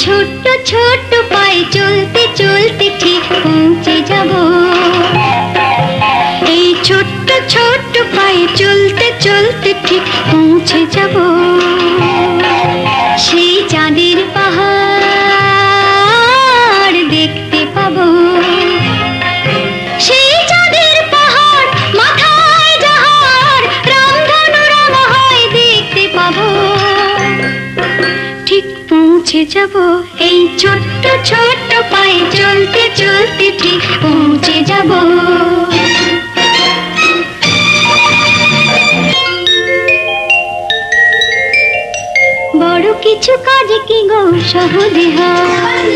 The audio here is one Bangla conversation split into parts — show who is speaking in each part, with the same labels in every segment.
Speaker 1: ছোট্ট ছোট্ট পায়ে চলতে চলতে ঠিক পৌঁছে যাব। এই ছোট্ট ছোট্ট পায়ে চলতে চলতে ঠিক পৌঁছে যাব সেই চাঁদের পাহাড় দেখতে পাবো। সেই চাঁদের পাহাড় মাথায় যাহার রামধনু রাঙা হয় দেখতে পাবো। ঠিক পৌঁছে যাব এই ছোট্ট ছোট্ট পায়ে চলতে চলতে ঠিক পৌঁছে যাব। বড় কিছু কাজ কি গো সহজে হয়,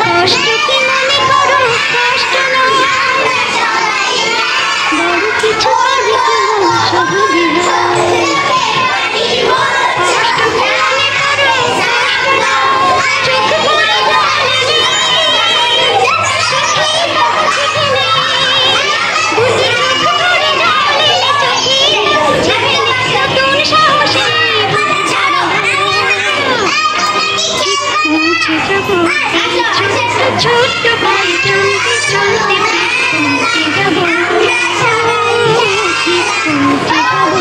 Speaker 1: কষ্ট কি মনে করো কষ্ট নয়। বড় কিছু কাজ কি গো সহজে হয়, কষ্ট কি মনে করো কষ্ট নয়। চোখ ভরে বুঝি চোখ ভরে ঢালে চোখে নতুন সাহসে পৌঁছে যাব। ছোট্ট পায়ে চলতে চলতে পৌঁছে যাব। ঠিক পৌঁছে যাব।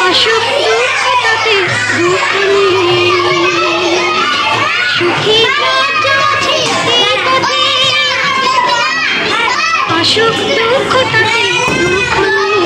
Speaker 1: অসুখ দুঃখ তাতে দুঃখ নেই, সুখী রাজ্য আছে এই পথে। অসুখ দুঃখ তাতে দুঃখ নেই।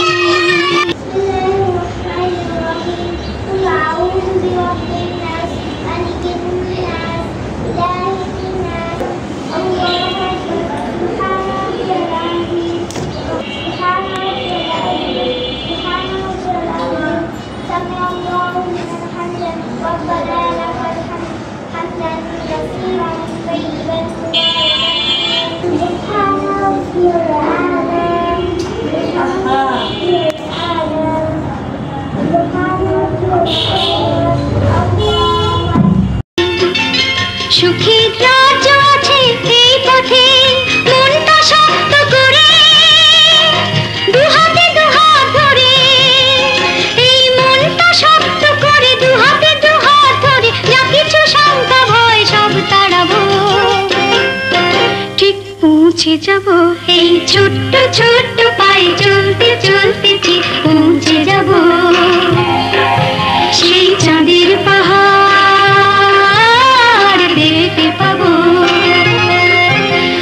Speaker 1: সুখী রাজ্য আছে এই পথে, মনটা শক্ত করে দুহাতে দুহাত ধরে। এই মনটা শক্ত করে দুহাতে দুহাত ধরে যা কিছু শঙ্কা ভয় সব তাড়াবো। ঠিক পৌঁছে যাব এই ছোট্ট ছোট্ট পায়ে চলতে চলতে ঠিক পৌঁছে যাব সেই চাঁদের পাহাড় দেখতে পাবো।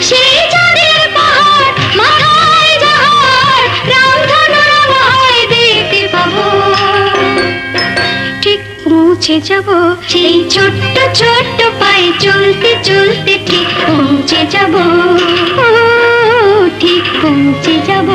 Speaker 1: সেই চাঁদের পাহাড় মাথায় যাহার রামধনু রাঙা হয় দেখতে পাবো। ঠিক পৌঁছে যাব সেই ছোট্ট ছোট্ট পায়ে চলতে চলতে ঠিক পৌঁছে যাব। ঠিক পৌঁছে যাব।